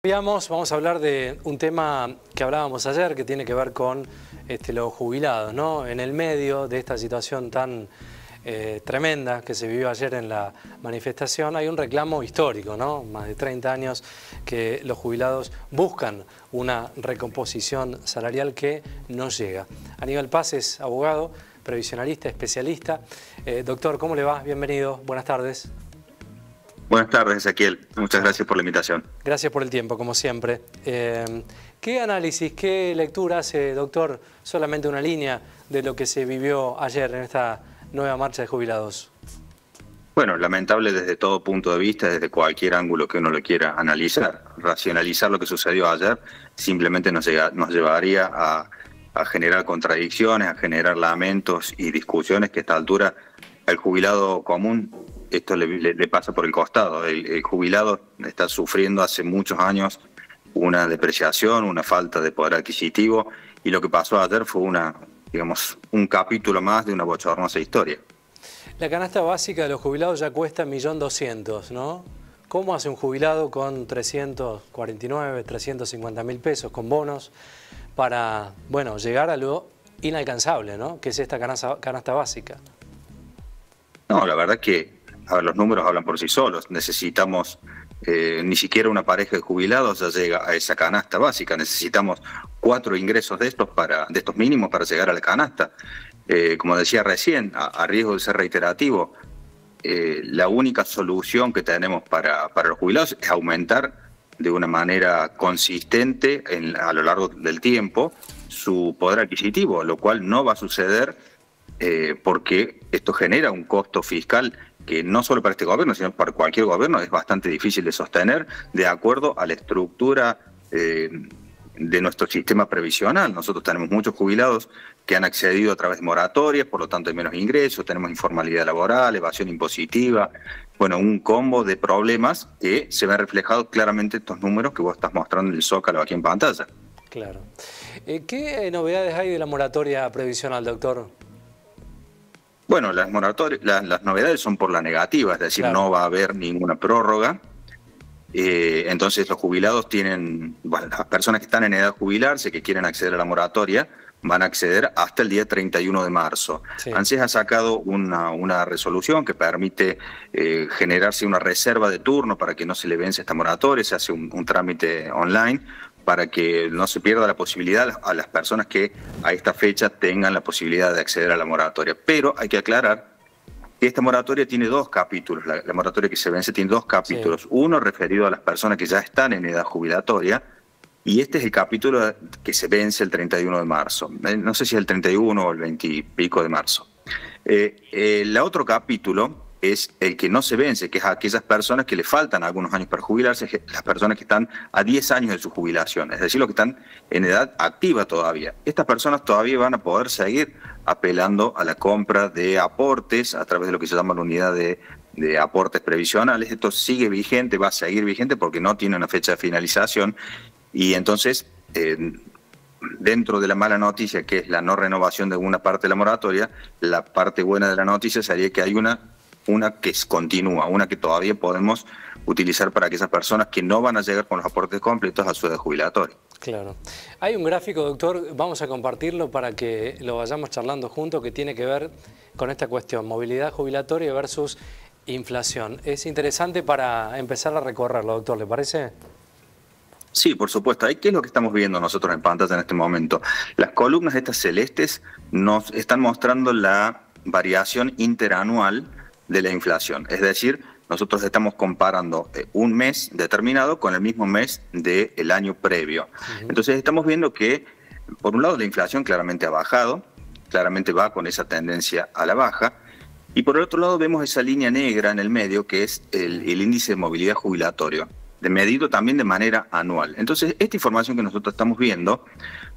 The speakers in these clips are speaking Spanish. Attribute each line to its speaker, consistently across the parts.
Speaker 1: Vamos a hablar de un tema que hablábamos ayer, que tiene que ver con los jubilados, ¿no? En el medio de esta situación tan tremenda que se vivió ayer en la manifestación, hay un reclamo histórico, ¿no? Más de 30 años que los jubilados buscan una recomposición salarial que no llega. Aníbal Paz es abogado, previsionalista, especialista. Doctor, ¿cómo le va? Bienvenido, buenas tardes.
Speaker 2: Buenas tardes, Ezequiel. Muchas gracias por la invitación.
Speaker 1: Gracias por el tiempo, como siempre. ¿Qué análisis, qué lectura hace, doctor, solamente una línea de lo que se vivió ayer en esta nueva marcha de jubilados?
Speaker 2: Bueno, lamentable desde todo punto de vista, desde cualquier ángulo que uno lo quiera analizar. Racionalizar lo que sucedió ayer simplemente nos llevaría a generar contradicciones, a generar lamentos y discusiones que a esta altura al jubilado común esto le pasa por el costado. El jubilado está sufriendo hace muchos años una depreciación, una falta de poder adquisitivo, y lo que pasó ayer fue un capítulo más de una bochornosa historia.
Speaker 1: La canasta básica de los jubilados ya cuesta 1.200.000, ¿no? ¿Cómo hace un jubilado con 349, 350.000 pesos, con bonos, para, bueno, llegar a lo inalcanzable, ¿no? Que es esta canasta básica?
Speaker 2: No, la verdad que los números hablan por sí solos. Necesitamos, ni siquiera una pareja de jubilados ya llega a esa canasta básica. Necesitamos 4 ingresos de estos mínimos para llegar a la canasta. Como decía recién, a riesgo de ser reiterativo, la única solución que tenemos para los jubilados es aumentar de una manera consistente a lo largo del tiempo su poder adquisitivo, lo cual no va a suceder porque esto genera un costo fiscal que no solo para este gobierno, sino para cualquier gobierno es bastante difícil de sostener de acuerdo a la estructura de nuestro sistema previsional. Nosotros tenemos muchos jubilados que han accedido a través de moratorias, por lo tanto hay menos ingresos, tenemos informalidad laboral, evasión impositiva, bueno, un combo de problemas que se ven reflejados claramente en estos números que vos estás mostrando en el Zócalo aquí en pantalla.
Speaker 1: Claro. ¿Qué novedades hay de la moratoria previsional, doctor?
Speaker 2: Bueno, las novedades son por la negativa, es decir, claro, no va a haber ninguna prórroga. Entonces los jubilados las personas que están en edad de jubilarse, que quieren acceder a la moratoria, van a acceder hasta el día 31 de marzo. Sí. ANSES ha sacado una resolución que permite generarse una reserva de turno para que no se le vence esta moratoria, se hace un trámite online para que no se pierda la posibilidad a las personas que a esta fecha tengan la posibilidad de acceder a la moratoria. Pero hay que aclarar que esta moratoria tiene 2 capítulos, la moratoria que se vence tiene 2 capítulos, sí. Uno referido a las personas que ya están en edad jubilatoria, y este es el capítulo que se vence el 31 de marzo, no sé si es el 31 o el 20 y pico de marzo. El otro capítulo es el que no se vence, que es a aquellas personas que le faltan algunos años para jubilarse, las personas que están a 10 años de su jubilación, es decir, los que están en edad activa todavía. Estas personas todavía van a poder seguir apelando a la compra de aportes a través de lo que se llama la unidad de aportes previsionales. Esto sigue vigente, va a seguir vigente porque no tiene una fecha de finalización, y entonces dentro de la mala noticia, que es la no renovación de una parte de la moratoria, la parte buena de la noticia sería que hay una que continúa, una que todavía podemos utilizar para aquellas personas que no van a llegar con los aportes completos a su edad jubilatoria.
Speaker 1: Claro. Hay un gráfico, doctor, vamos a compartirlo para que lo vayamos charlando juntos, que tiene que ver con esta cuestión, movilidad jubilatoria versus inflación. Es interesante para empezar a recorrerlo, doctor, ¿le parece?
Speaker 2: Sí, por supuesto. ¿Qué es lo que estamos viendo nosotros en pantalla en este momento? Las columnas estas celestes nos están mostrando la variación interanual de la inflación. Es decir, nosotros estamos comparando un mes determinado con el mismo mes del año previo. Entonces estamos viendo que, por un lado, la inflación claramente ha bajado, claramente va con esa tendencia a la baja, y por el otro lado vemos esa línea negra en el medio, que es el índice de movilidad jubilatorio, medido también de manera anual. Entonces, esta información que nosotros estamos viendo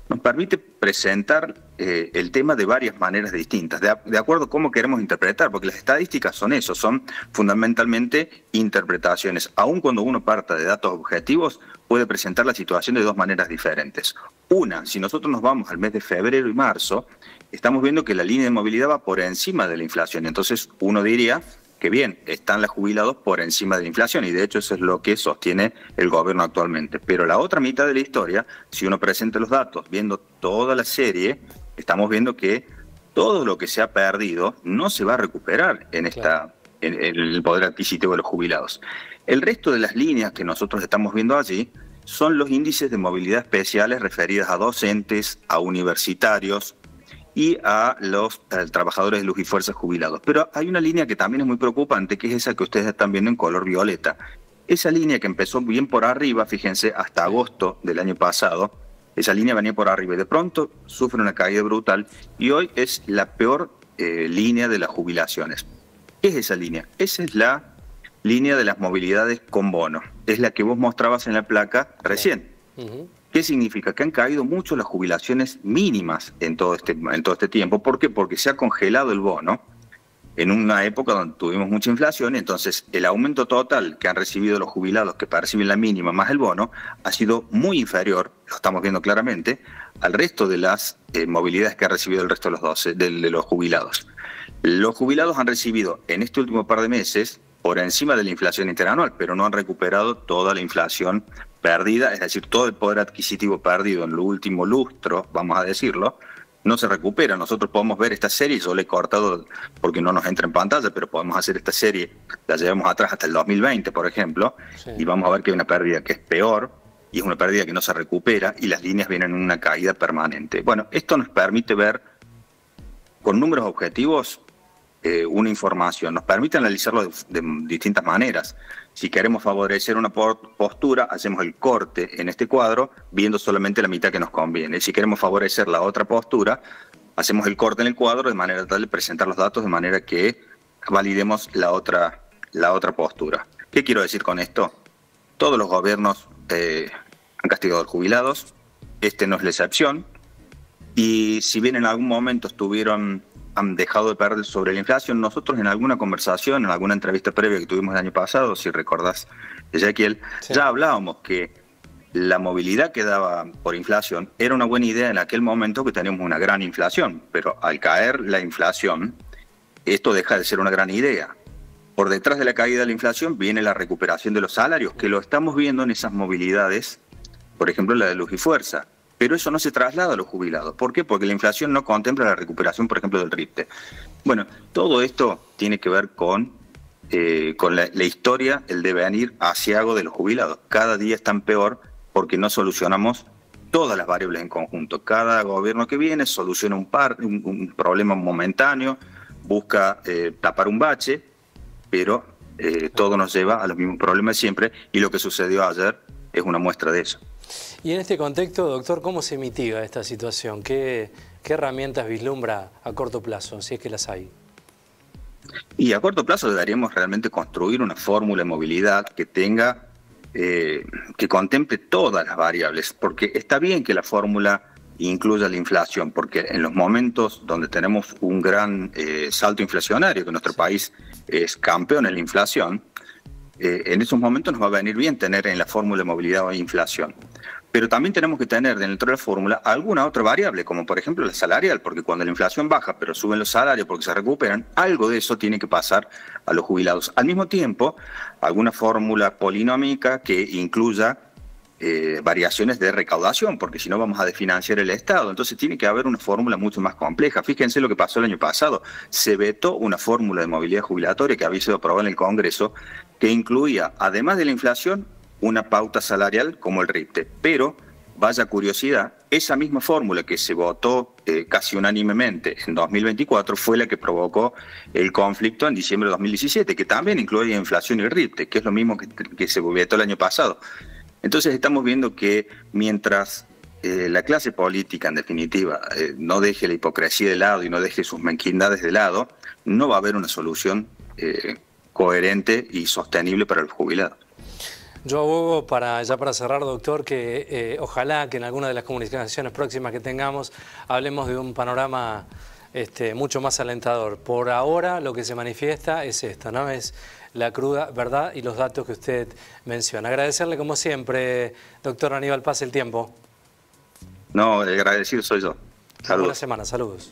Speaker 2: nos permite presentar el tema de varias maneras distintas, de acuerdo a cómo queremos interpretar, porque las estadísticas son eso, son fundamentalmente interpretaciones. Aun cuando uno parta de datos objetivos, puede presentar la situación de 2 maneras diferentes. Una, si nosotros nos vamos al mes de febrero y marzo, estamos viendo que la línea de movilidad va por encima de la inflación. Entonces, uno diría que bien, están los jubilados por encima de la inflación y de hecho eso es lo que sostiene el gobierno actualmente. Pero la otra mitad de la historia, si uno presenta los datos viendo toda la serie, estamos viendo que todo lo que se ha perdido no se va a recuperar en el poder adquisitivo de los jubilados. El resto de las líneas que nosotros estamos viendo allí son los índices de movilidad especiales referidas a docentes, a universitarios y a los trabajadores de luz y fuerza jubilados. Pero hay una línea que también es muy preocupante, que es esa que ustedes están viendo en color violeta. Esa línea que empezó bien por arriba, fíjense, hasta agosto del año pasado, esa línea venía por arriba y de pronto sufre una caída brutal y hoy es la peor línea de las jubilaciones. ¿Qué es esa línea? Esa es la línea de las movilidades con bono. Es la que vos mostrabas en la placa recién. ¿Qué significa? Que han caído mucho las jubilaciones mínimas en todo este tiempo. ¿Por qué? Porque se ha congelado el bono en una época donde tuvimos mucha inflación, y entonces el aumento total que han recibido los jubilados que perciben la mínima más el bono ha sido muy inferior, lo estamos viendo claramente, al resto de las movilidades que ha recibido el resto de los jubilados. Los jubilados han recibido en este último par de meses por encima de la inflación interanual, pero no han recuperado toda la inflación perdida, es decir, todo el poder adquisitivo perdido en el último lustro, vamos a decirlo, no se recupera. Nosotros podemos ver esta serie, yo le he cortado porque no nos entra en pantalla, pero podemos hacer esta serie, la llevamos atrás hasta el 2020, por ejemplo, y vamos a ver que hay una pérdida que es peor, y es una pérdida que no se recupera, y las líneas vienen en una caída permanente. Bueno, esto nos permite ver con números objetivos una información, nos permite analizarlo de distintas maneras. Si queremos favorecer una postura, hacemos el corte en este cuadro viendo solamente la mitad que nos conviene. Si queremos favorecer la otra postura, hacemos el corte en el cuadro de manera tal de presentar los datos de manera que validemos la otra postura. ¿Qué quiero decir con esto? Todos los gobiernos han castigado a los jubilados, este no es la excepción, y si bien en algún momento han dejado de perder sobre la inflación, nosotros en alguna conversación, en alguna entrevista previa que tuvimos el año pasado, si recordás, Ezequiel, ya hablábamos que la movilidad que daba por inflación era una buena idea en aquel momento que teníamos una gran inflación, pero al caer la inflación, esto deja de ser una gran idea. Por detrás de la caída de la inflación viene la recuperación de los salarios, que lo estamos viendo en esas movilidades, por ejemplo la de luz y fuerza. Pero eso no se traslada a los jubilados. ¿Por qué? Porque la inflación no contempla la recuperación, por ejemplo, del RIPTE. Bueno, todo esto tiene que ver con la historia, el devenir aciago de los jubilados. Cada día están peor porque no solucionamos todas las variables en conjunto. Cada gobierno que viene soluciona un problema momentáneo, busca tapar un bache, pero todo nos lleva a los mismos problemas siempre, y lo que sucedió ayer es una muestra de eso.
Speaker 1: Y en este contexto, doctor, ¿cómo se mitiga esta situación? ¿Qué herramientas vislumbra a corto plazo, si es que las hay?
Speaker 2: Y a corto plazo deberíamos realmente construir una fórmula de movilidad que tenga, que contemple todas las variables, porque está bien que la fórmula incluya la inflación, porque en los momentos donde tenemos un gran salto inflacionario, que nuestro país es campeón en la inflación, en esos momentos nos va a venir bien tener en la fórmula de movilidad e inflación. Pero también tenemos que tener dentro de la fórmula alguna otra variable, como por ejemplo la salarial, porque cuando la inflación baja, pero suben los salarios porque se recuperan, algo de eso tiene que pasar a los jubilados. Al mismo tiempo, alguna fórmula polinómica que incluya variaciones de recaudación, porque si no vamos a desfinanciar el Estado. Entonces tiene que haber una fórmula mucho más compleja. Fíjense lo que pasó el año pasado. Se vetó una fórmula de movilidad jubilatoria que había sido aprobada en el Congreso, que incluía, además de la inflación, una pauta salarial como el RIPTE. Pero, vaya curiosidad, esa misma fórmula que se votó casi unánimemente en 2024 fue la que provocó el conflicto en diciembre de 2017, que también incluía inflación y el RIPTE, que es lo mismo que se vetó el año pasado. Entonces estamos viendo que mientras la clase política, en definitiva, no deje la hipocresía de lado y no deje sus mezquindades de lado, no va a haber una solución coherente y sostenible para los jubilados.
Speaker 1: Yo abogo ya para cerrar, doctor, que ojalá que en alguna de las comunicaciones próximas que tengamos hablemos de un panorama mucho más alentador. Por ahora lo que se manifiesta es esto, ¿no? Es la cruda verdad y los datos que usted menciona. Agradecerle como siempre, doctor Aníbal Paz, el tiempo.
Speaker 2: No, el agradecido soy yo.
Speaker 1: Saludos. Buena semana, saludos.